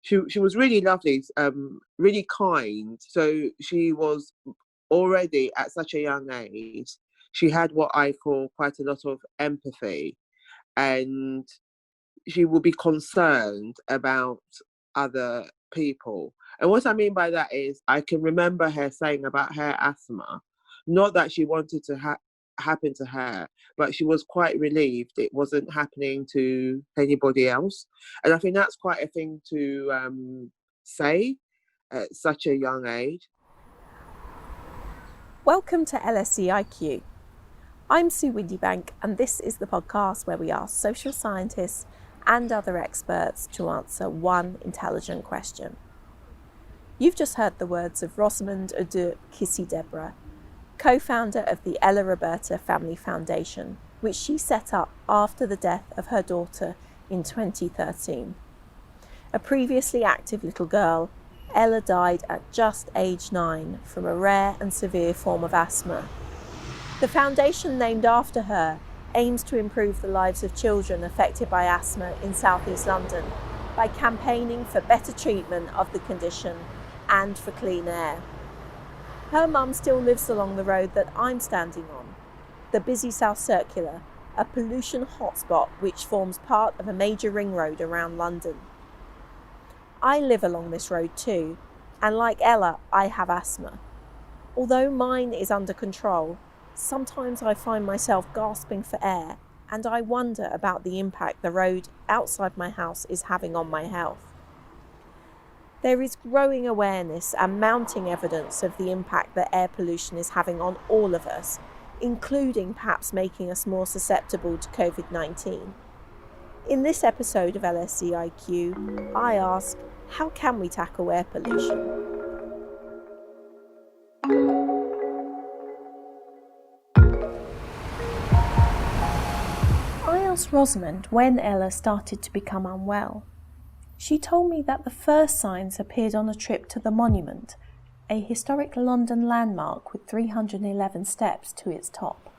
she was really lovely, really kind. So she was already at such a young age. She had what I call quite a lot of empathy, and she will be concerned about other people. And what I mean by that is I can remember her saying about her asthma, not that she wanted to happen to her, but she was quite relieved it wasn't happening to anybody else. And I think that's quite a thing to say at such a young age. Welcome to LSE IQ. I'm Sue Windebank, and this is the podcast where we ask social scientists and other experts to answer one intelligent question. You've just heard the words of Rosamundadoo-Kissi-Debrah, co-founder of the Ella Robertadied Family Foundation, which she set up after the death of her daughter in 2013. A previously active little girl, Ella died at just age 9 from a rare and severe form of asthma. The foundation named after her aims to improve the lives of children affected by asthma in South East London by campaigning for better treatment of the condition and for clean air. Her mum still lives along the road that I'm standing on, the busy South Circular, a pollution hotspot which forms part of a major ring road around London. I live along this road too, and like Ella, I have asthma. Although mine is under control, sometimes I find myself gasping for air, and I wonder about the impact the road outside my house is having on my health. There is growing awareness and mounting evidence of the impact that air pollution is having on all of us, including perhaps making us more susceptible to COVID-19. In this episode of LSE IQ, I ask, how can we tackle air pollution? I asked Rosamund when Ella started to become unwell. She told me that the first signs appeared on a trip to the Monument, a historic London landmark with 311 steps to its top.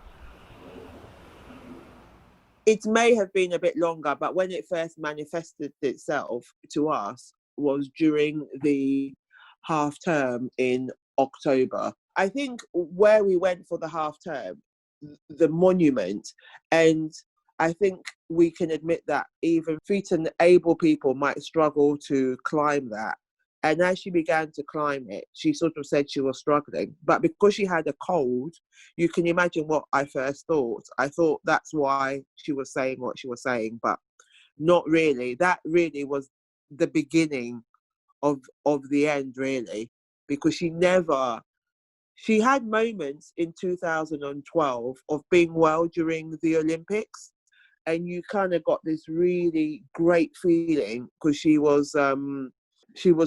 It may have been a bit longer, but when it first manifested itself to us was during the half term in October. I think where we went for the half term, the Monument, and I think we can admit that even fit and able people might struggle to climb that. And as she began to climb it, she sort of said she was struggling. But because she had a cold, you can imagine what I first thought. I thought that's why she was saying what she was saying, but not really. That really was the beginning of the end, really, because she had moments in 2012 of being well during the Olympics. And you kind of got this really great feeling because she was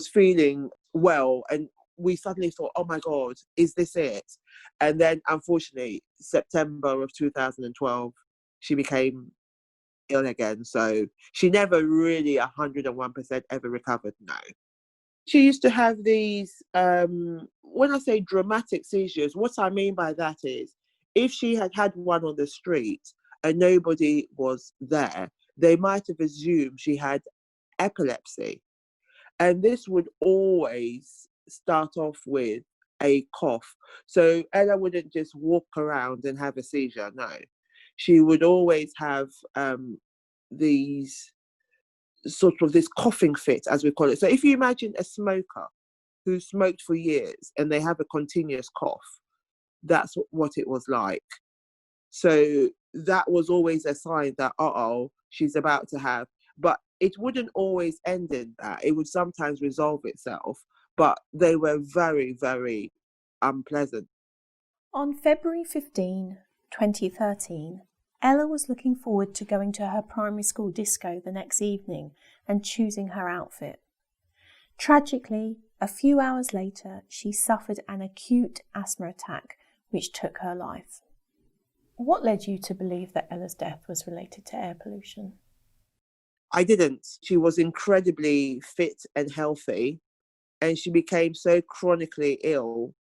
feeling well, and we suddenly thought, oh my God, is this it? And then unfortunately, September of 2012, she became ill again. So she never really 101% ever recovered, no. She used to have these, when I say dramatic seizures, what I mean by that is if she had had one on the street and nobody was there, they might have assumed she had epilepsy. And this would always start off with a cough. So Ella wouldn't just walk around and have a seizure, no. She would always have these sort of this coughing fit, as we call it. So if you imagine a smoker who smoked for years and they have a continuous cough, that's what it was like. So that was always a sign that, she's about to have. But it wouldn't always end in that. It would sometimes resolve itself. But they were very, very unpleasant. On February 15, 2013, Ella was looking forward to going to her primary school disco the next evening and choosing her outfit. Tragically, a few hours later, she suffered an acute asthma attack which took her life. What led you to believe that Ella's death was related to air pollution? I didn't. She was incredibly fit and healthy, and she became so chronically ill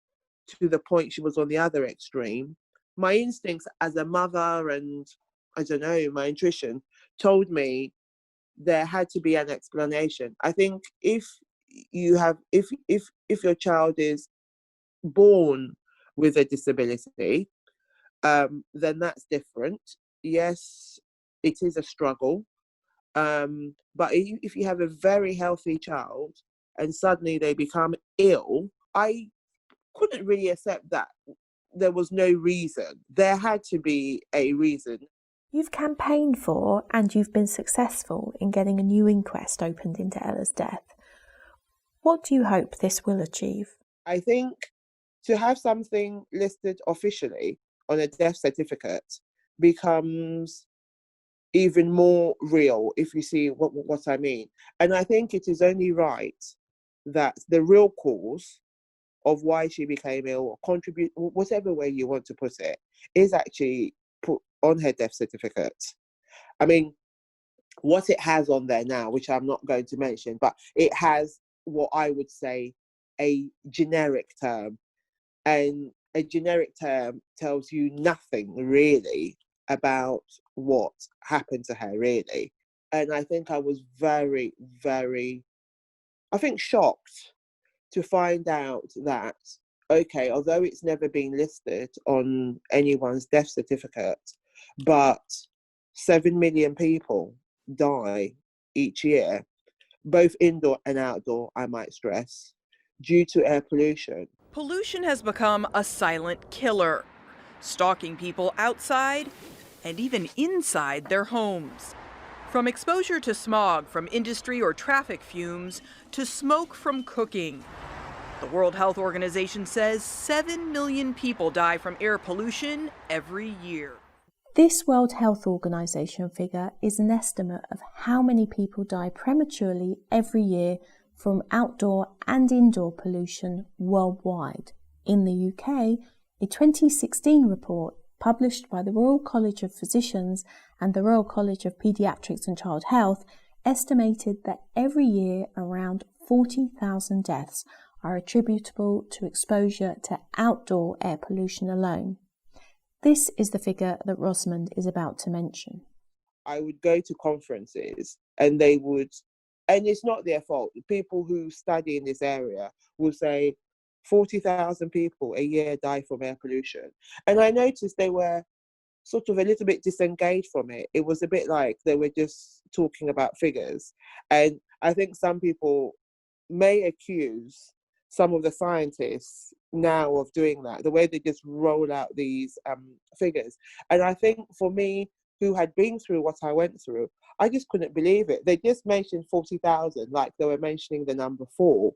to the point she was on the other extreme. My instincts as a mother and, I don't know, my intuition told me there had to be an explanation. I think if your child is born with a disability, then that's different. Yes, it is a struggle. But if you have a very healthy child and suddenly they become ill, I couldn't really accept that there was no reason. There had to be a reason. You've campaigned for and you've been successful in getting a new inquest opened into Ella's death. What do you hope this will achieve? I think to have something listed officially on a death certificate becomes even more real, if you see what I mean. And I think it is only right that the real cause of why she became ill, or contribute, whatever way you want to put it, is actually put on her death certificate. I mean, what it has on there now, which I'm not going to mention, but it has what I would say a generic term. And a generic term tells you nothing really about what happened to her, really. And I think I was very, very, shocked to find out that, okay, although it's never been listed on anyone's death certificate, but 7 million people die each year, both indoor and outdoor, I might stress, due to air pollution. Pollution has become a silent killer, stalking people outside and even inside their homes. From exposure to smog from industry or traffic fumes to smoke from cooking. The World Health Organization says 7 million people die from air pollution every year. This World Health Organization figure is an estimate of how many people die prematurely every year from outdoor and indoor pollution worldwide. In the UK, a 2016 report published by the Royal College of Physicians and the Royal College of Paediatrics and Child Health estimated that every year around 40,000 deaths are attributable to exposure to outdoor air pollution alone. This is the figure that Rosamund is about to mention. I would go to conferences and they would, and it's not their fault, people who study in this area will say 40,000 people a year die from air pollution. And I noticed they were sort of a little bit disengaged from it. It was a bit like they were just talking about figures. And I think some people may accuse some of the scientists now of doing that, the way they just roll out these figures. And I think for me, who had been through what I went through, I just couldn't believe it. They just mentioned 40,000 like they were mentioning the number 4.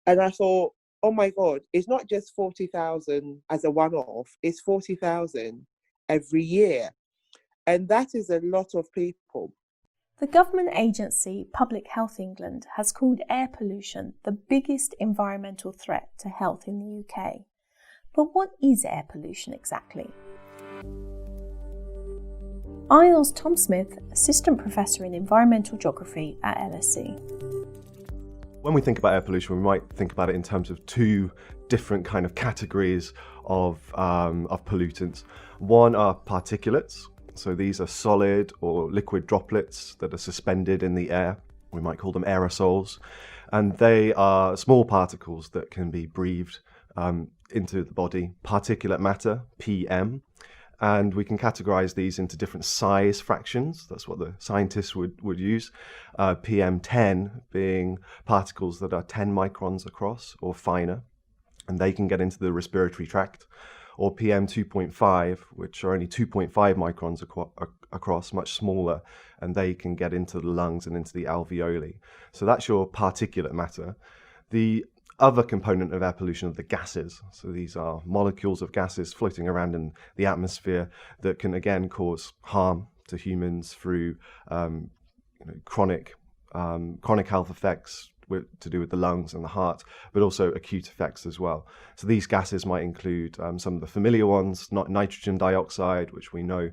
And I thought, oh my God, it's not just 40,000 as a one-off, it's 40,000 every year. And that is a lot of people. The government agency Public Health England has called air pollution the biggest environmental threat to health in the UK. But what is air pollution exactly? I asked Tom Smith, Assistant Professor in Environmental Geography at LSE. When we think about air pollution, we might think about it in terms of 2 different kind of categories of pollutants. One are particulates. So these are solid or liquid droplets that are suspended in the air. We might call them aerosols. And they are small particles that can be breathed into the body. Particulate matter, PM. And we can categorize these into different size fractions. That's what the scientists would use. PM10 being particles that are 10 microns across or finer, and they can get into the respiratory tract. Or PM 2.5, which are only 2.5 microns across, much smaller, and they can get into the lungs and into the alveoli. So that's your particulate matter. The other component of air pollution are the gases. So these are molecules of gases floating around in the atmosphere that can again cause harm to humans through chronic health effects to do with the lungs and the heart, but also acute effects as well. So these gases might include some of the familiar ones, not nitrogen dioxide, which we know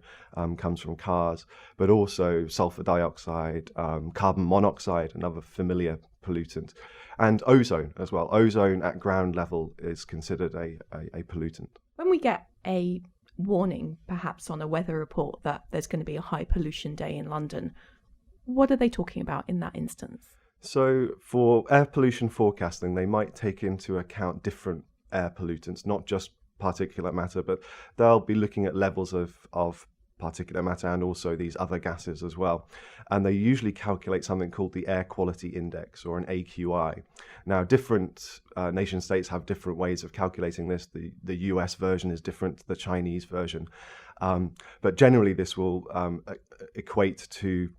comes from cars, but also sulfur dioxide, carbon monoxide, another familiar pollutant, and ozone as well. Ozone at ground level is considered a pollutant. When we get a warning, perhaps on a weather report, that there's going to be a high pollution day in London, what are they talking about in that instance? So for air pollution forecasting, they might take into account different air pollutants, not just particulate matter, but they'll be looking at levels of particulate matter and also these other gases as well. And they usually calculate something called the air quality index, or an AQI. Now, different nation states have different ways of calculating this. The US version is different to the Chinese version. But generally, this will equate to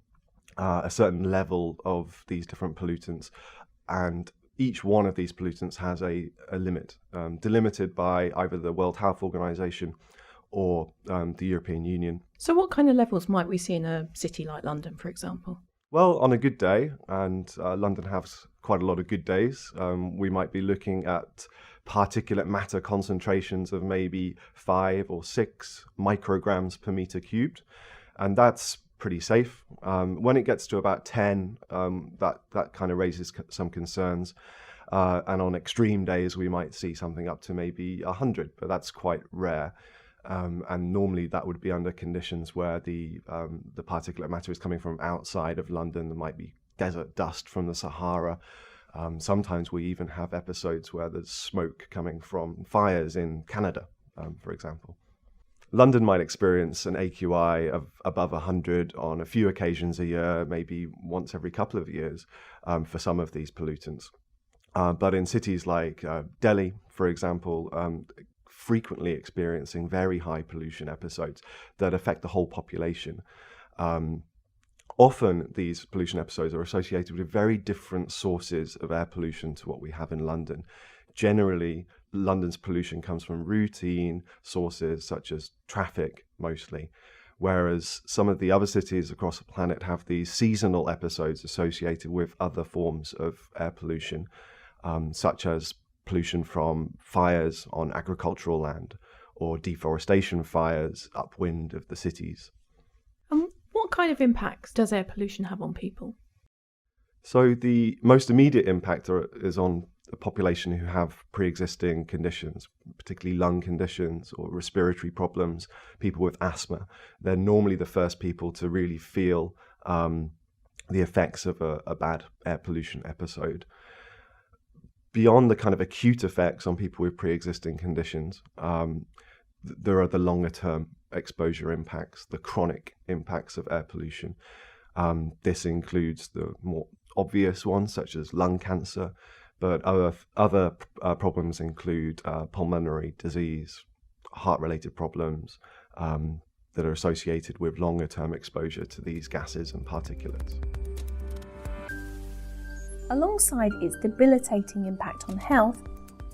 a certain level of these different pollutants. And each one of these pollutants has a limit, delimited by either the World Health Organization or the European Union. So what kind of levels might we see in a city like London, for example? Well, on a good day, and London has quite a lot of good days, we might be looking at particulate matter concentrations of maybe 5 or 6 micrograms per meter cubed, and that's pretty safe. When it gets to about 10, that kind of raises some concerns. And on extreme days, we might see something up to maybe 100, but that's quite rare. And normally that would be under conditions where the particulate matter is coming from outside of London. There might be desert dust from the Sahara. Sometimes we even have episodes where there's smoke coming from fires in Canada, for example. London might experience an AQI of above 100 on a few occasions a year, maybe once every couple of years, for some of these pollutants. But in cities like Delhi, for example, frequently experiencing very high pollution episodes that affect the whole population. Often these pollution episodes are associated with very different sources of air pollution to what we have in London. Generally, London's pollution comes from routine sources such as traffic mostly, whereas some of the other cities across the planet have these seasonal episodes associated with other forms of air pollution, such as pollution from fires on agricultural land or deforestation fires upwind of the cities. What kind of impacts does air pollution have on people? So the most immediate impact is on the population who have pre-existing conditions, particularly lung conditions or respiratory problems, people with asthma. They're normally the first people to really feel the effects of a bad air pollution episode. Beyond the kind of acute effects on people with pre-existing conditions, there are the longer-term exposure impacts, the chronic impacts of air pollution. This includes the more obvious ones, such as lung cancer, but other problems include pulmonary disease, heart-related problems that are associated with longer-term exposure to these gases and particulates. Alongside its debilitating impact on health,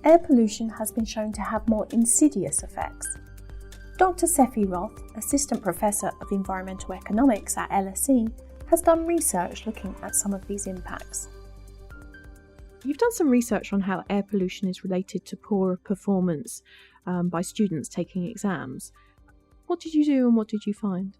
air pollution has been shown to have more insidious effects. Dr. Sefi Roth, Assistant Professor of Environmental Economics at LSE, has done research looking at some of these impacts. You've done some research on how air pollution is related to poorer performance by students taking exams. What did you do and what did you find?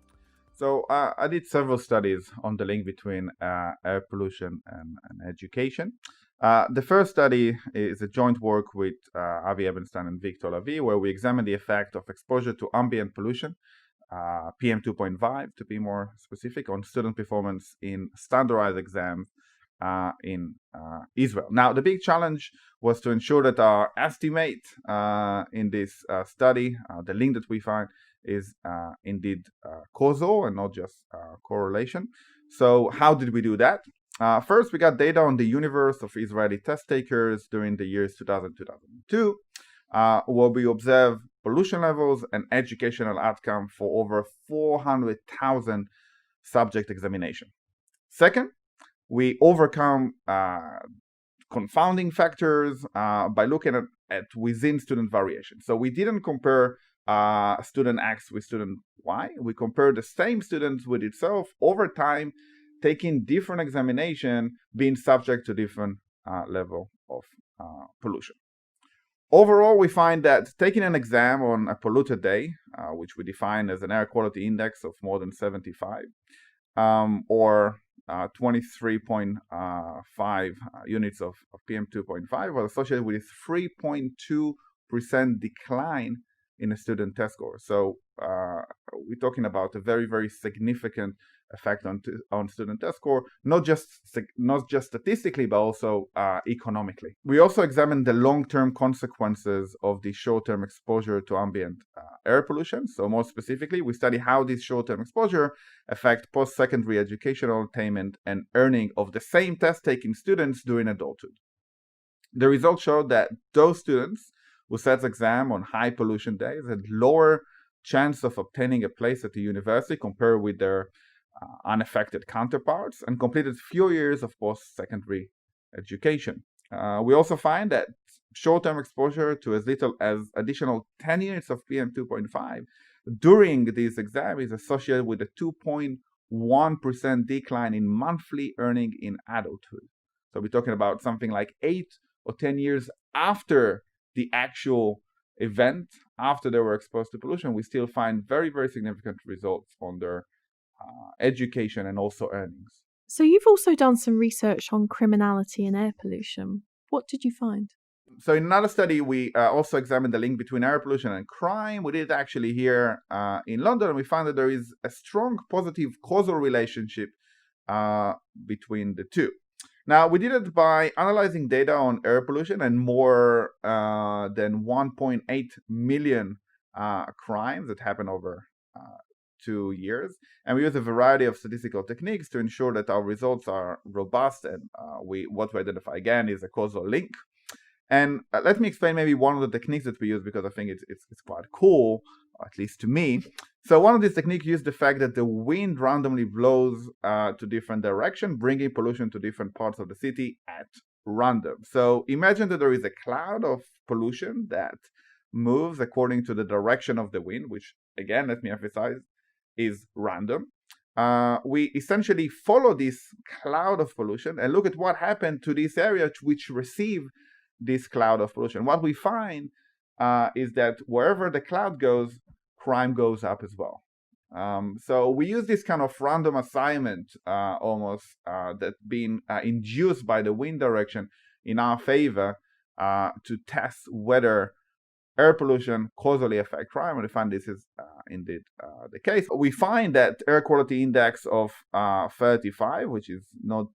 So I did several studies on the link between air pollution and education. The first study is a joint work with Avi Ebenstein and Victor Lavie, where we examined the effect of exposure to ambient pollution, PM 2.5 to be more specific, on student performance in standardized exams in Israel. Now, the big challenge was to ensure that our estimate in this study, the link that we find, is indeed causal and not just correlation. So how did we do that? First, we got data on the universe of Israeli test takers during the years 2000-2002, where we observed pollution levels and educational outcome for over 400,000 subject examination. Second, we overcome confounding factors by looking at within student variation. So we didn't compare student X with student Y. We compared the same students with itself over time, taking different examination, being subject to different level of pollution. Overall, we find that taking an exam on a polluted day, which we define as an air quality index of more than 75, or 23.5 units of PM 2.5, was associated with a 3.2% decline in a student test score. So we're talking about a very, very significant effect on student test score, not just statistically, but also economically. We also examined the long-term consequences of the short-term exposure to ambient air pollution. So more specifically, we study how this short-term exposure affect post-secondary educational attainment and earning of the same test-taking students during adulthood. The results showed that those students who sat exam on high pollution days had lower chance of obtaining a place at the university compared with their unaffected counterparts and completed fewer years of post-secondary education. We also find that short-term exposure to as little as additional 10 units of PM2.5 during these exams is associated with a 2.1% decline in monthly earning in adulthood. So we're talking about something like 8 or 10 years after the actual event, after they were exposed to pollution, we still find very, very significant results on their education and also earnings. So you've also done some research on criminality and air pollution. What did you find? So in another study, we also examined the link between air pollution and crime. We did it actually here in London, and we found that there is a strong positive causal relationship between the two. Now, we did it by analyzing data on air pollution and more than 1.8 million crimes that happen over 2 years. And we use a variety of statistical techniques to ensure that our results are robust, and what we identify again is a causal link. And let me explain maybe one of the techniques that we use, because I think it's quite cool, or at least to me. So one of these techniques uses the fact that the wind randomly blows to different directions, bringing pollution to different parts of the city at random. So imagine that there is a cloud of pollution that moves according to the direction of the wind, which again, let me emphasize, is random. We essentially follow this cloud of pollution and look at what happened to this area which receive this cloud of pollution. What we find is that wherever the cloud goes, crime goes up as well. So we use this kind of random assignment almost that being induced by the wind direction in our favor to test whether air pollution causally affect crime, and we find this is indeed the case. We find that air quality index of 35, which is not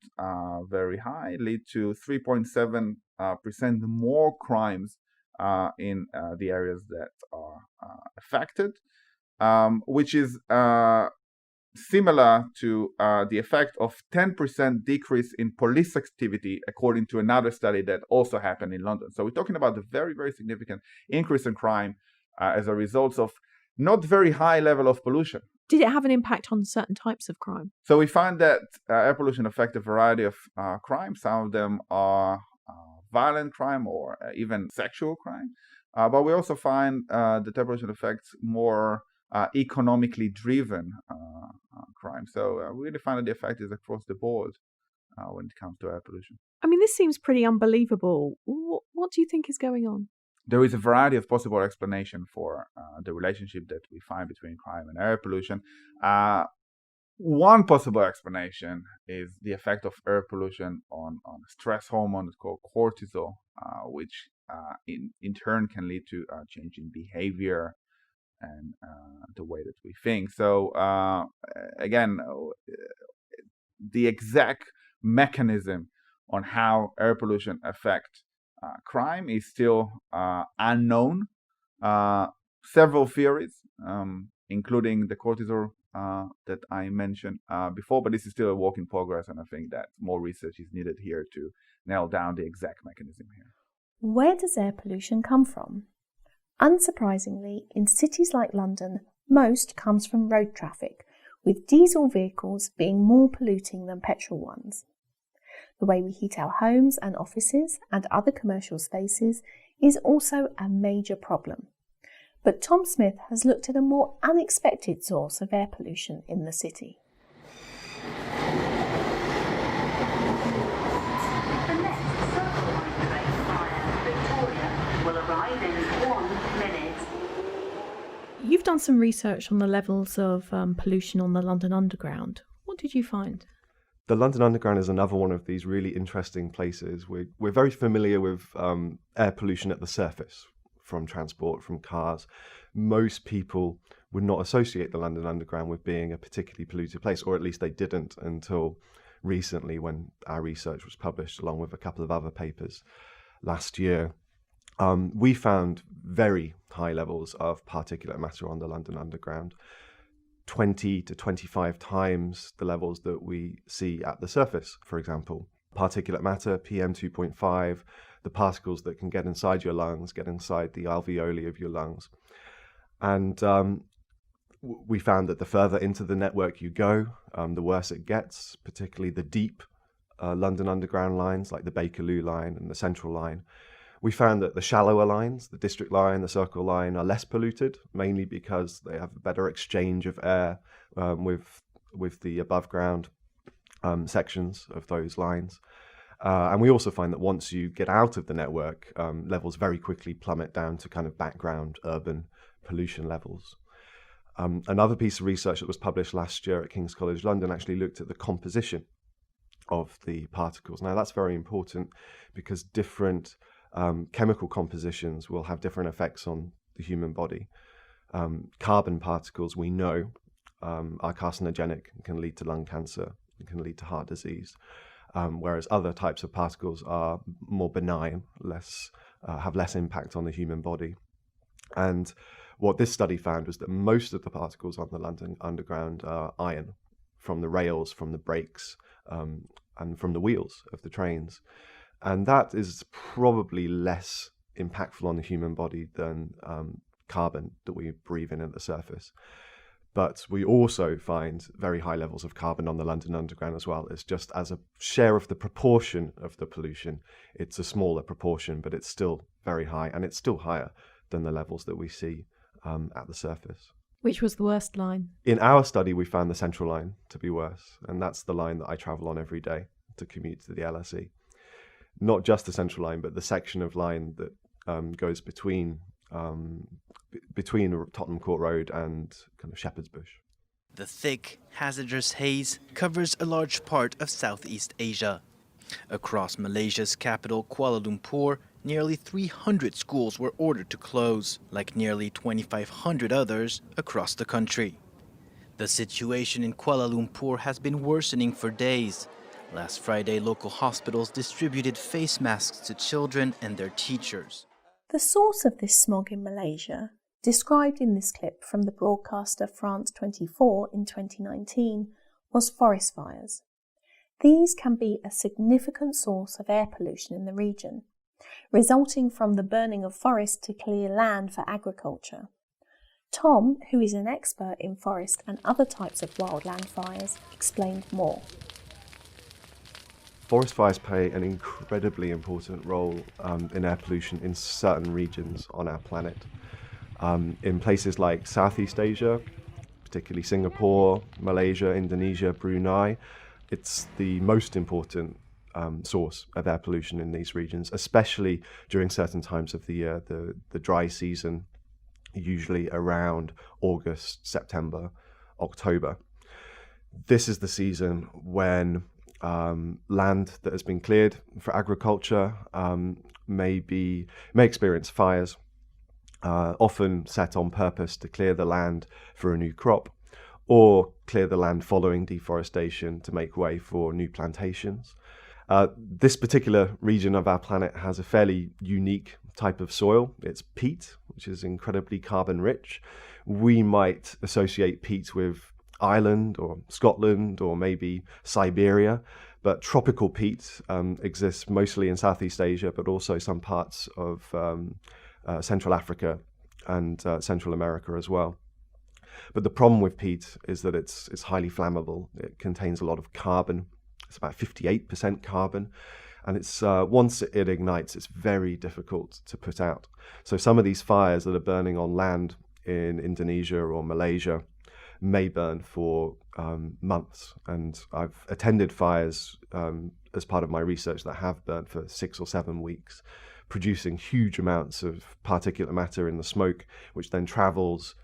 very high, lead to 3.7% more crimes in the areas that are affected, which is similar to the effect of 10% decrease in police activity, according to another study that also happened in London. So we're talking about a very, very significant increase in crime as a result of not very high level of pollution. Did it have an impact on certain types of crime? So we find that air pollution affects a variety of crimes. Some of them are violent crime or even sexual crime. But we also find that air pollution affects more economically driven crime. So we really find that the effect is across the board when it comes to air pollution. I mean, this seems pretty unbelievable. What do you think is going on? There is a variety of possible explanations for the relationship that we find between crime and air pollution. One possible explanation is the effect of air pollution on a stress hormone called cortisol, which in turn can lead to a change in behavior and the way that we think. So again, the exact mechanism on how air pollution affects crime is still unknown. Several theories, including the cortisol that I mentioned before, but this is still a work in progress, and I think that more research is needed here to nail down the exact mechanism here. Where does air pollution come from? Unsurprisingly, in cities like London, most comes from road traffic, with diesel vehicles being more polluting than petrol ones. The way we heat our homes and offices and other commercial spaces is also a major problem. But Tom Smith has looked at a more unexpected source of air pollution in the city. The next Circle Line train via Victoria will arrive in 1 minute. You've done some research on the levels of pollution on the London Underground. What did you find? The London Underground is another one of these really interesting places. We're very familiar with air pollution at the surface, from transport, from cars. Most people would not associate the London Underground with being a particularly polluted place, or at least they didn't until recently when our research was published along with a couple of other papers last year. We found very high levels of particulate matter on the London Underground, 20 to 25 times the levels that we see at the surface, for example. Particulate matter, PM2.5, the particles that can get inside your lungs, get inside the alveoli of your lungs. And we found that the further into the network you go, the worse it gets, particularly the deep London Underground lines like the Bakerloo line and the Central line. We found that the shallower lines, the District line, the Circle line, are less polluted, mainly because they have a better exchange of air with the above ground sections of those lines. And we also find that once you get out of the network, levels very quickly plummet down to kind of background urban pollution levels. Another piece of research that was published last year at King's College London actually looked at the composition of the particles. Now that's very important because different chemical compositions will have different effects on the human body. Carbon particles, we know, are carcinogenic and can lead to lung cancer, and can lead to heart disease, whereas other types of particles are more benign, have less impact on the human body. And what this study found was that most of the particles on the London Underground are iron, from the rails, from the brakes, and from the wheels of the trains. And that is probably less impactful on the human body than carbon that we breathe in at the surface. But we also find very high levels of carbon on the London Underground as well. It's just as a share of the proportion of the pollution, it's a smaller proportion, but it's still very high, and it's still higher than the levels that we see at the surface. Which was the worst line? In our study, we found the Central line to be worse, and that's the line that I travel on every day to commute to the LSE. Not just the Central line, but the section of line that goes between Tottenham Court Road and kind of Shepherd's Bush. The thick, hazardous haze covers a large part of Southeast Asia. Across Malaysia's capital, Kuala Lumpur, nearly 300 schools were ordered to close, like nearly 2,500 others across the country. The situation in Kuala Lumpur has been worsening for days. Last Friday, local hospitals distributed face masks to children and their teachers. The source of this smog in Malaysia, described in this clip from the broadcaster France 24 in 2019, was forest fires. These can be a significant source of air pollution in the region, resulting from the burning of forest to clear land for agriculture. Tom, who is an expert in forest and other types of wildland fires, explained more. Forest fires play an incredibly important role in air pollution in certain regions on our planet. In places like Southeast Asia, particularly Singapore, Malaysia, Indonesia, Brunei, it's the most important source of air pollution in these regions, especially during certain times of the year, the dry season, usually around August, September, October. This is the season when land that has been cleared for agriculture may experience fires, often set on purpose to clear the land for a new crop, or clear the land following deforestation to make way for new plantations. This particular region of our planet has a fairly unique type of soil. It's peat, which is incredibly carbon rich. We might associate peat with Ireland or Scotland or maybe Siberia, but tropical peat exists mostly in Southeast Asia, but also some parts of Central Africa and Central America as well. But the problem with peat is that it's highly flammable. It contains a lot of carbon. It's about 58% carbon, and it's once it ignites, it's very difficult to put out. So some of these fires that are burning on land in Indonesia or Malaysia may burn for months, and I've attended fires as part of my research that have burnt for 6 or 7 weeks, producing huge amounts of particulate matter in the smoke, which then travels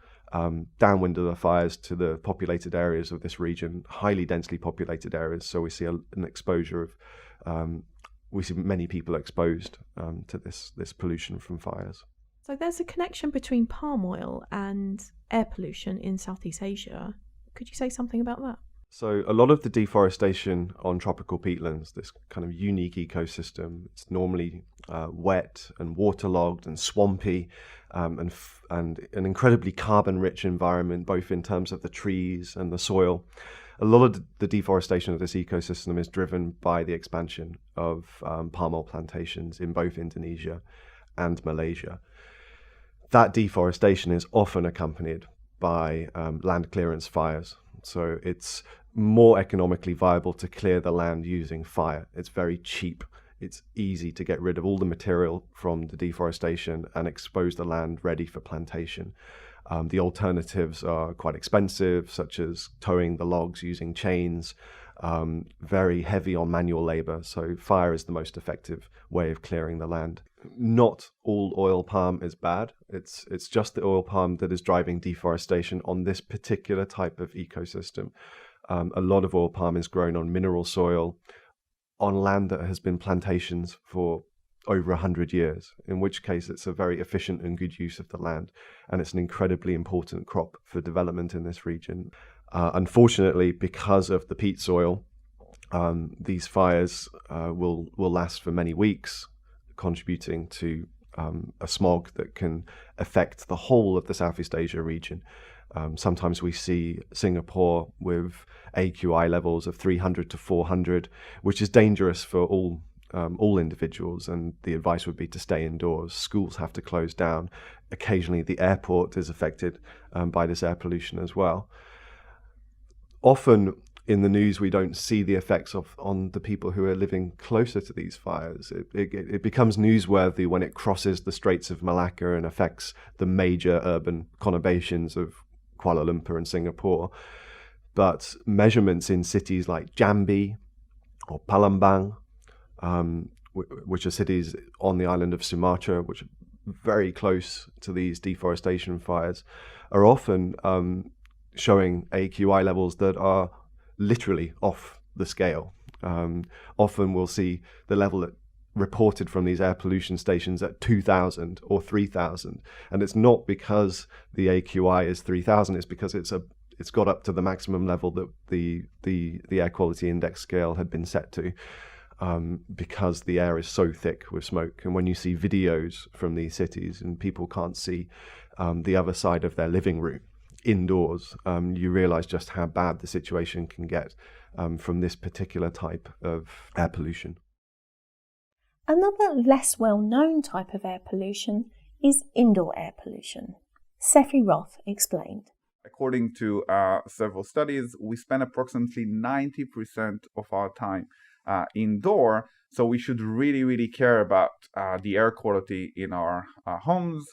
downwind of the fires to the populated areas of this region, highly densely populated areas. So we see an exposure of, we see many people exposed to this pollution from fires. So there's a connection between palm oil and air pollution in Southeast Asia. Could you say something about that? So a lot of the deforestation on tropical peatlands, this kind of unique ecosystem, it's normally wet and waterlogged and swampy, and an incredibly carbon-rich environment, both in terms of the trees and the soil. A lot of the deforestation of this ecosystem is driven by the expansion of palm oil plantations in both Indonesia and Malaysia. That deforestation is often accompanied by land clearance fires. So it's more economically viable to clear the land using fire. It's very cheap. It's easy to get rid of all the material from the deforestation and expose the land ready for plantation. The alternatives are quite expensive, such as towing the logs using chains, very heavy on manual labor. So fire is the most effective way of clearing the land. Not all oil palm is bad. It's just the oil palm that is driving deforestation on this particular type of ecosystem. A lot of oil palm is grown on mineral soil, on land that has been plantations for over 100 years, in which case it's a very efficient and good use of the land, and it's an incredibly important crop for development in this region. Unfortunately, because of the peat soil, these fires will last for many weeks, contributing to a smog that can affect the whole of the Southeast Asia region. Sometimes we see Singapore with AQI levels of 300 to 400, which is dangerous for all individuals, and the advice would be to stay indoors. Schools have to close down. Occasionally the airport is affected by this air pollution as well. Often in the news we don't see the effects on the people who are living closer to these fires. It becomes newsworthy when it crosses the Straits of Malacca and affects the major urban conurbations of Kuala Lumpur and Singapore. But measurements in cities like Jambi or Palembang, which are cities on the island of Sumatra, which are very close to these deforestation fires, are often showing AQI levels that are literally off the scale. Often we'll see the level reported from these air pollution stations at 2,000 or 3,000, and it's not because the AQI is 3,000. It's because it's got up to the maximum level that the air quality index scale had been set to, because the air is so thick with smoke. And when you see videos from these cities and people can't see the other side of their living room indoors, you realize just how bad the situation can get from this particular type of air pollution. Another less well-known type of air pollution is indoor air pollution. Seffi Roth explained. According to several studies, we spend approximately 90% of our time indoor, so we should really care about the air quality in our homes,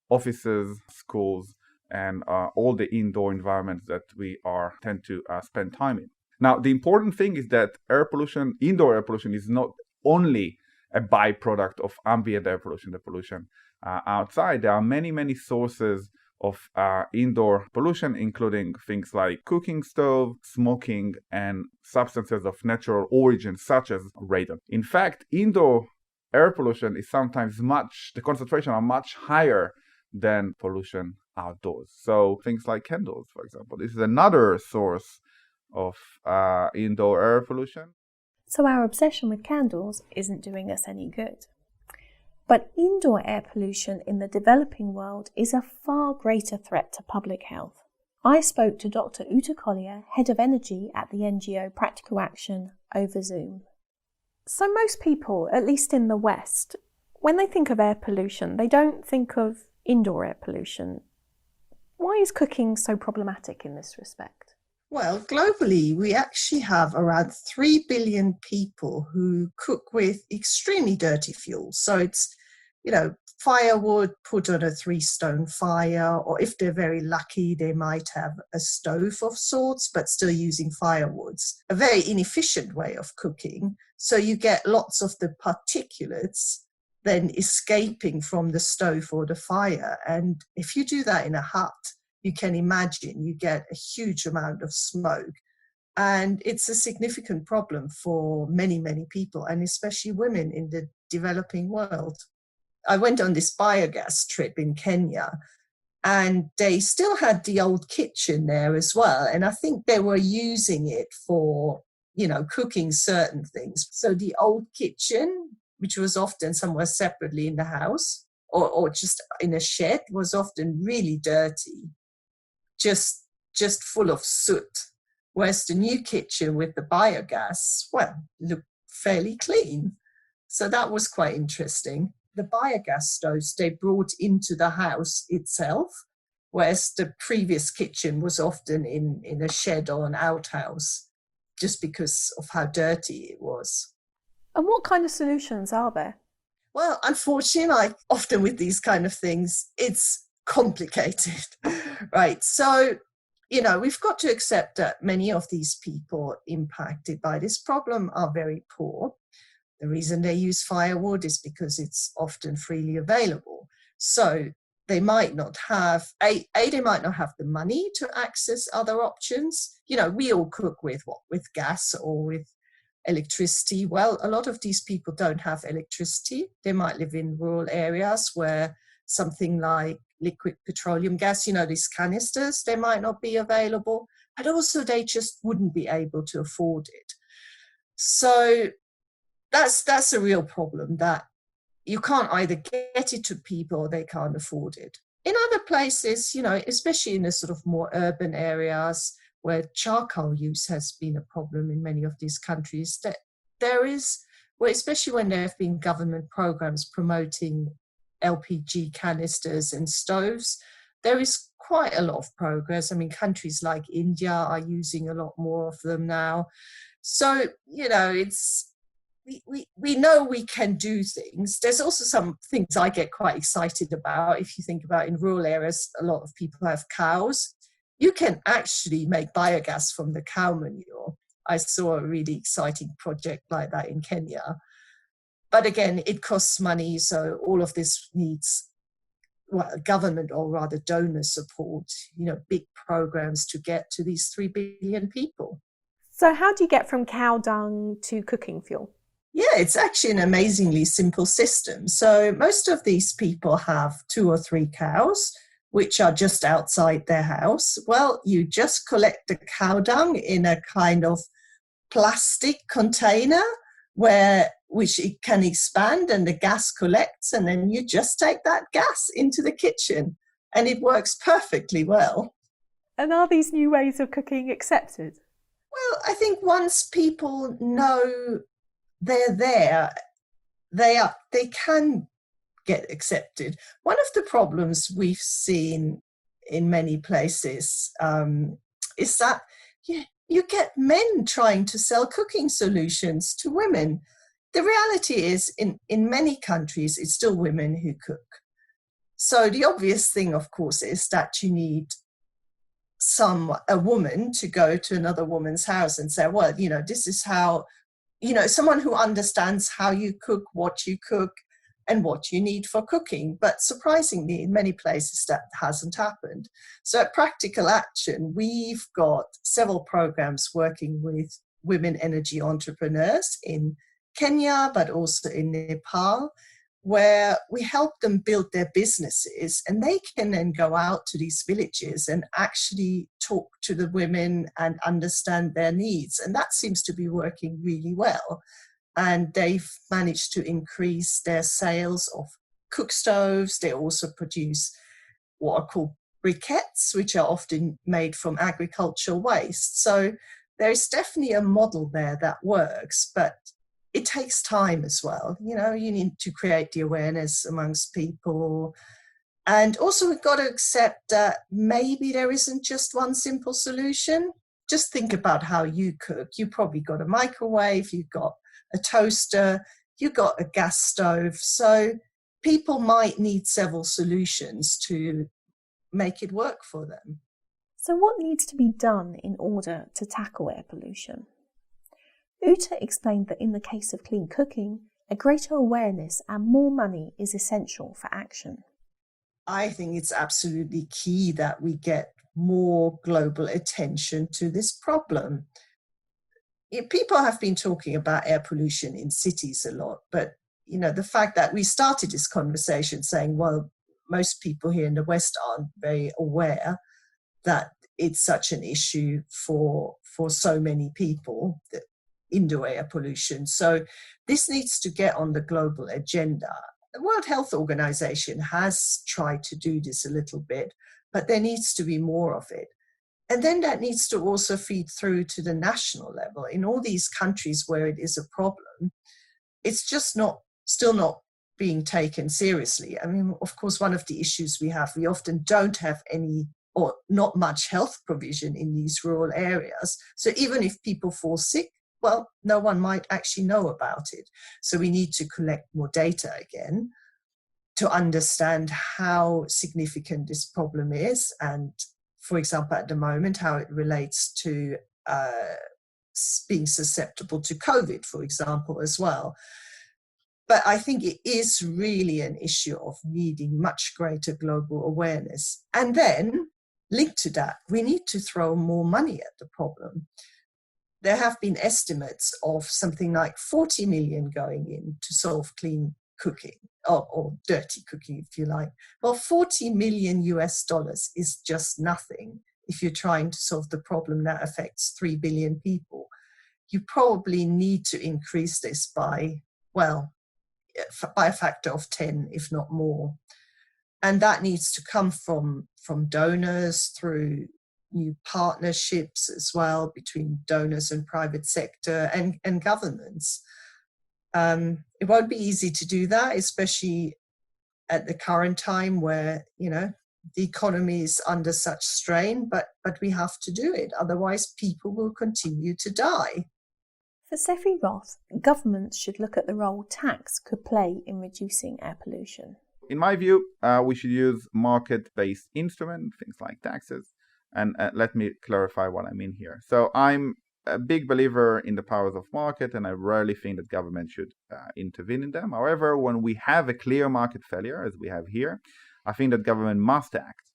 offices, schools, and all the indoor environments that we tend to spend time in. Now, the important thing is that indoor air pollution is not only a byproduct of ambient air pollution, the pollution outside. There are many sources of indoor pollution, including things like cooking stove, smoking, and substances of natural origin, such as radon. In fact, indoor air pollution is sometimes the concentration are much higher than pollution outdoors. So things like candles, for example, this is another source of indoor air pollution. So our obsession with candles isn't doing us any good. But indoor air pollution in the developing world is a far greater threat to public health. I spoke to Dr. Ute Collier, Head of Energy at the NGO Practical Action, over Zoom. So most people, at least in the West, when they think of air pollution, they don't think of indoor air pollution. Why is cooking so problematic in this respect? Well, globally, we actually have around 3 billion people who cook with extremely dirty fuels. So it's, firewood put on a 3-stone fire, or if they're very lucky, they might have a stove of sorts, but still using firewoods. A very inefficient way of cooking. So you get lots of the particulates then escaping from the stove or the fire. And if you do that in a hut, you can imagine you get a huge amount of smoke. And it's a significant problem for many people, and especially women in the developing world. I went on this biogas trip in Kenya, and they still had the old kitchen there as well. And I think they were using it for, cooking certain things. So the old kitchen, which was often somewhere separately in the house or just in a shed, was often really dirty, just full of soot. Whereas the new kitchen with the biogas, looked fairly clean. So that was quite interesting. The biogas stoves they brought into the house itself, whereas the previous kitchen was often in a shed or an outhouse, just because of how dirty it was. And what kind of solutions are there? Well, unfortunately, often with these kind of things, it's complicated, right? So, we've got to accept that many of these people impacted by this problem are very poor. The reason they use firewood is because it's often freely available. So they might not have, they might not have the money to access other options. We all cook with gas or with electricity. Well, a lot of these people don't have electricity. They might live in rural areas where something like liquid petroleum gas, these canisters, they might not be available. But also they just wouldn't be able to afford it. So that's a real problem, that you can't either get it to people or they can't afford it. In other places, especially in the sort of more urban areas where charcoal use has been a problem in many of these countries, that there is, especially when there have been government programs promoting LPG canisters and stoves, there is quite a lot of progress. I mean, countries like India are using a lot more of them now. So, we know we can do things. There's also some things I get quite excited about. If you think about in rural areas, a lot of people have cows. You can actually make biogas from the cow manure. I saw a really exciting project like that in Kenya. But again, it costs money. So all of this needs government or rather donor support, big programs to get to these 3 billion people. So how do you get from cow dung to cooking fuel? Yeah, it's actually an amazingly simple system. So most of these people have 2 or 3 cows, which are just outside their house. Well, you just collect the cow dung in a kind of plastic container which it can expand and the gas collects, and then you just take that gas into the kitchen and it works perfectly well. And are these new ways of cooking accepted? Well, I think once people know they're there, they can get accepted. One of the problems we've seen in many places is that you get men trying to sell cooking solutions to women. The reality is, in many countries, it's still women who cook. So the obvious thing, of course, is that you need a woman to go to another woman's house and say, well, this is how, someone who understands how you cook, what you cook, and what you need for cooking. But surprisingly, in many places that hasn't happened. So at Practical Action, we've got several programs working with women energy entrepreneurs in Kenya, but also in Nepal, where we help them build their businesses, and they can then go out to these villages and actually talk to the women and understand their needs. And that seems to be working really well. And they've managed to increase their sales of cook stoves. They also produce what are called briquettes, which are often made from agricultural waste. So there's definitely a model there that works, but it takes time as well. You need to create the awareness amongst people. And also we've got to accept that maybe there isn't just one simple solution. Just think about how you cook. You probably got a microwave, you've got a toaster, you've got a gas stove. So people might need several solutions to make it work for them. So what needs to be done in order to tackle air pollution? Uta explained that in the case of clean cooking, a greater awareness and more money is essential for action. I think it's absolutely key that we get more global attention to this problem. People have been talking about air pollution in cities a lot, but the fact that we started this conversation saying, well, most people here in the West aren't very aware that it's such an issue for so many people, the indoor air pollution. So this needs to get on the global agenda. The World Health Organization has tried to do this a little bit, but there needs to be more of it. And then that needs to also feed through to the national level. In all these countries where it is a problem, it's just still not being taken seriously. I mean, of course, one of the issues we often don't have any or not much health provision in these rural areas. So even if people fall sick, well, no one might actually know about it. So we need to collect more data again to understand how significant this problem is and, for example, at the moment, how it relates to being susceptible to COVID, for example, as well. But I think it is really an issue of needing much greater global awareness. And then, linked to that, we need to throw more money at the problem. There have been estimates of something like 40 million going in to solve clean cooking, or dirty cooking, if you like. Well, $40 million is just nothing if you're trying to solve the problem that affects 3 billion people. You probably need to increase this by a factor of 10, if not more. And that needs to come from donors through new partnerships as well between donors and private sector and governments. It won't be easy to do that, especially at the current time where, the economy is under such strain, but we have to do it. Otherwise, people will continue to die. For Seffi Roth, governments should look at the role tax could play in reducing air pollution. In my view, we should use market-based instruments, things like taxes. And let me clarify what I mean here. So I'm a big believer in the powers of market, and I rarely think that government should intervene in them. However, when we have a clear market failure, as we have here, I think that government must act.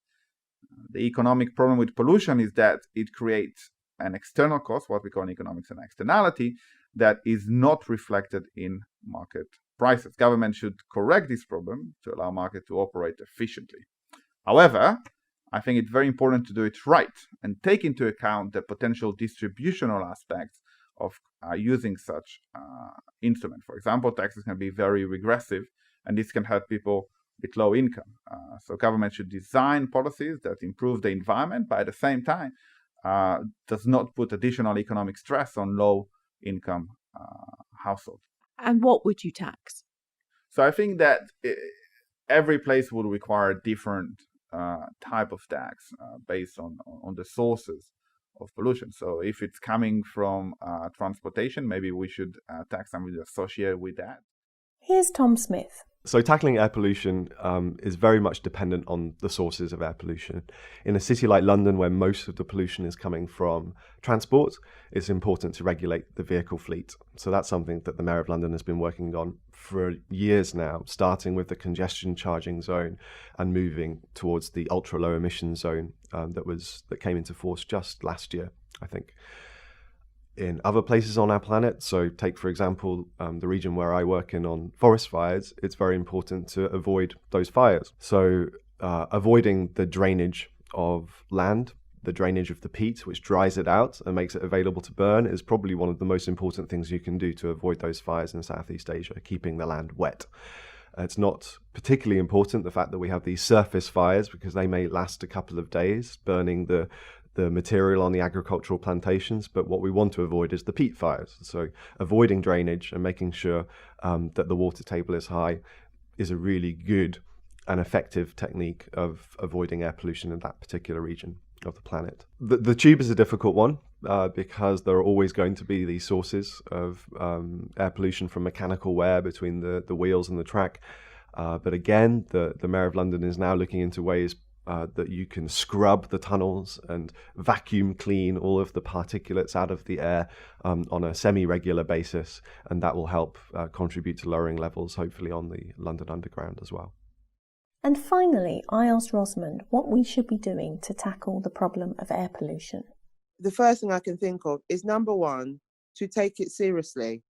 The economic problem with pollution is that it creates an external cost, what we call in economics an externality, that is not reflected in market prices. Government should correct this problem to allow market to operate efficiently. However, I think it's very important to do it right and take into account the potential distributional aspects of using such instrument. For example, taxes can be very regressive, and this can hurt people with low income. So government should design policies that improve the environment, but at the same time does not put additional economic stress on low income households. And what would you tax? So I think that every place would require different type of tax based on the sources of pollution. So if it's coming from transportation, maybe we should tax something associated with that. Here's Tom Smith. So tackling air pollution is very much dependent on the sources of air pollution. In a city like London, where most of the pollution is coming from transport, it's important to regulate the vehicle fleet. So that's something that the Mayor of London has been working on for years now, starting with the congestion charging zone and moving towards the ultra low emission zone that came into force just last year, I think. In other places on our planet, so take for example the region where I work in on forest fires, it's very important to avoid those fires. So avoiding the drainage of land, the drainage of the peat, which dries it out and makes it available to burn, is probably one of the most important things you can do to avoid those fires in Southeast Asia, keeping the land wet. It's not particularly important, the fact that we have these surface fires, because they may last a couple of days, burning the material on the agricultural plantations, but what we want to avoid is the peat fires. So avoiding drainage and making sure that the water table is high is a really good and effective technique of avoiding air pollution in that particular region of the planet. The tube is a difficult one because there are always going to be these sources of air pollution from mechanical wear between the wheels and the track. But again, the Mayor of London is now looking into ways that you can scrub the tunnels and vacuum clean all of the particulates out of the air on a semi-regular basis, and that will help contribute to lowering levels, hopefully, on the London Underground as well. And finally, I asked Rosamund what we should be doing to tackle the problem of air pollution. The first thing I can think of is, number one, to take it seriously.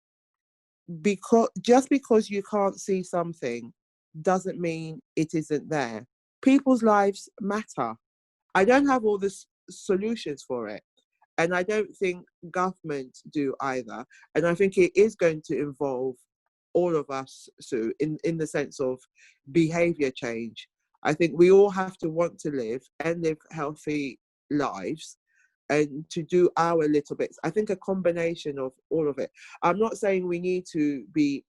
because you can't see something doesn't mean it isn't there. People's lives matter. I don't have all the solutions for it, and I don't think government do either. And I think it is going to involve all of us, Sue, in the sense of behaviour change. I think we all have to want to live healthy lives and to do our little bits. I think a combination of all of it. I'm not saying we need to be,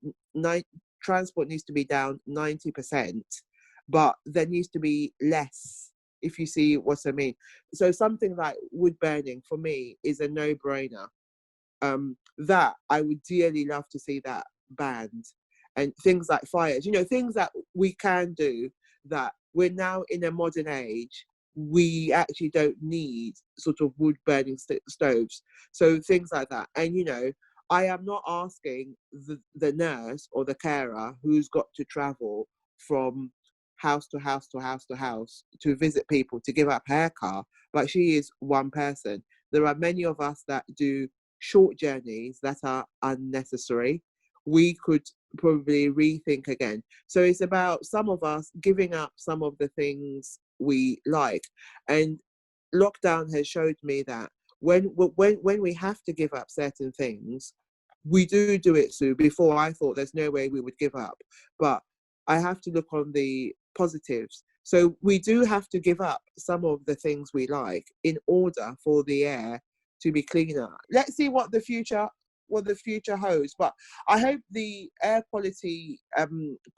transport needs to be down 90%, but there needs to be less, if you see what I mean. So something like wood burning for me is a no-brainer. That I would dearly love to see that banned. And things like fires, things that we can do, that we're now in a modern age, we actually don't need sort of wood burning stoves. So things like that. And, I am not asking the nurse or the carer who's got to travel from house to house to house to house to visit people to give up her car, but she is one person. There are many of us that do short journeys that are unnecessary. We could probably rethink again. So it's about some of us giving up some of the things we like. And lockdown has showed me that when we have to give up certain things, we do it, Sue. Before, I thought there's no way we would give up, but I have to look on the positives. So we do have to give up some of the things we like in order for the air to be cleaner. Let's see what the future holds. But I hope the air quality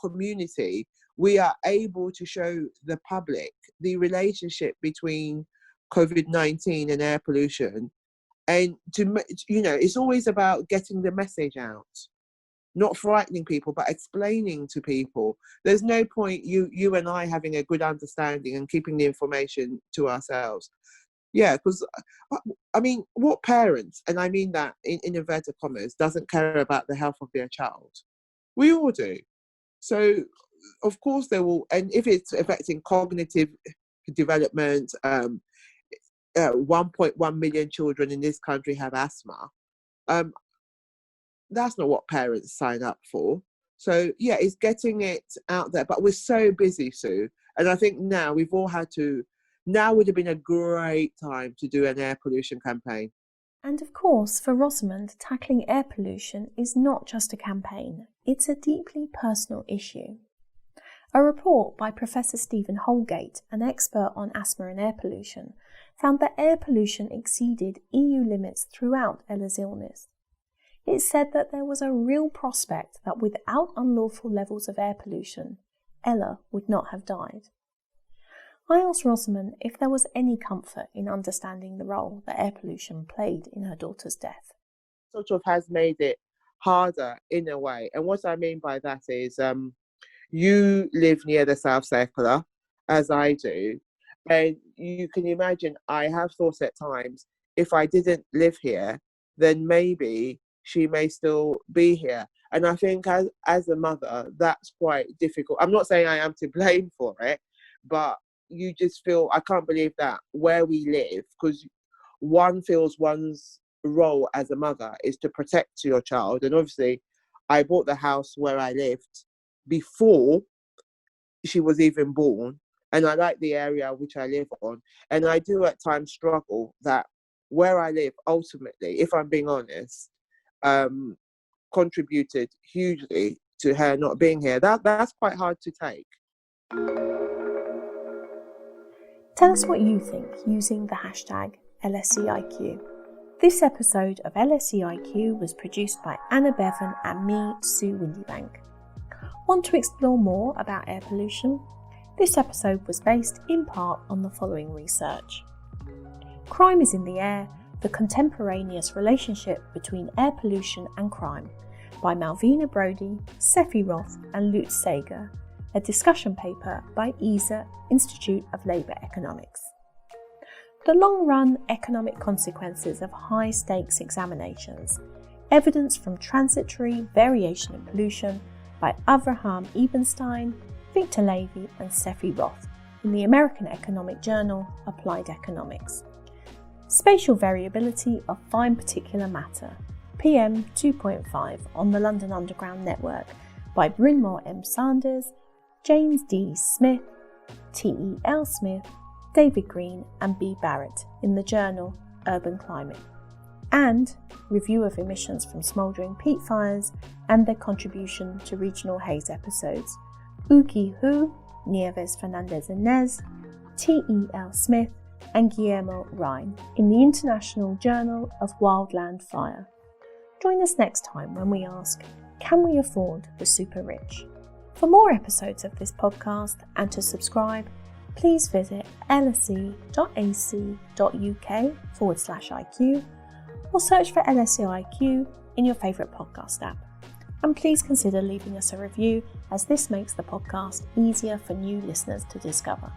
community, we are able to show the public the relationship between COVID-19 and air pollution. And it's always about getting the message out, not frightening people, but explaining to people. There's no point you and I having a good understanding and keeping the information to ourselves. Yeah, because, I mean, what parents, and I mean that in inverted commas, doesn't care about the health of their child? We all do. So, of course, they will, and if it's affecting cognitive development, 1.1 million children in this country have asthma. That's not what parents sign up for. So, yeah, it's getting it out there. But we're so busy, Sue. And I think now we've all had to, now would have been a great time to do an air pollution campaign. And of course, for Rosamund, tackling air pollution is not just a campaign, it's a deeply personal issue. A report by Professor Stephen Holgate, an expert on asthma and air pollution, found that air pollution exceeded EU limits throughout Ella's illness. It said that there was a real prospect that without unlawful levels of air pollution, Ella would not have died. I asked Rosamund if there was any comfort in understanding the role that air pollution played in her daughter's death. Sort of has made it harder in a way. And what I mean by that is you live near the South Circular, as I do, and you can imagine I have thought at times, if I didn't live here, then maybe she may still be here. And I think as a mother, that's quite difficult. I'm not saying I am to blame for it, but you just feel, I can't believe that where we live, because one feels one's role as a mother is to protect your child. And obviously, I bought the house where I lived before she was even born. And I like the area which I live on. And I do at times struggle that where I live, ultimately, if I'm being honest, contributed hugely to her not being here. That's quite hard to take. Tell us what you think using the hashtag LSE IQ. This episode of LSE IQ was produced by Anna Bevan and me, Sue Windebank. Want to explore more about air pollution? This episode was based in part on the following research. Crime is in the Air, the contemporaneous relationship between air pollution and crime by Malvina Brody, Seffi Roth and Lutz Sager, a discussion paper by ESA, Institute of Labour Economics. The long-run economic consequences of high-stakes examinations, evidence from transitory variation in pollution by Avraham Ebenstein, Victor Levy and Seffi Roth in the American Economic Journal, Applied Economics. Spatial variability of fine particular matter PM 2.5 on the London Underground network by Brynmore M. Sanders, James D. Smith, T.E.L. Smith, David Green and B. Barrett in the journal Urban Climate, and review of emissions from smouldering peat fires and their contribution to regional haze episodes, Uki Hu, Nieves Fernandez Inez, T.E.L. Smith and Guillermo Rhine in the International Journal of Wildland Fire. Join us next time when we ask, can we afford the super rich? For more episodes of this podcast and to subscribe, please visit lse.ac.uk/IQ or search for LSE IQ in your favourite podcast app. And please consider leaving us a review, as this makes the podcast easier for new listeners to discover.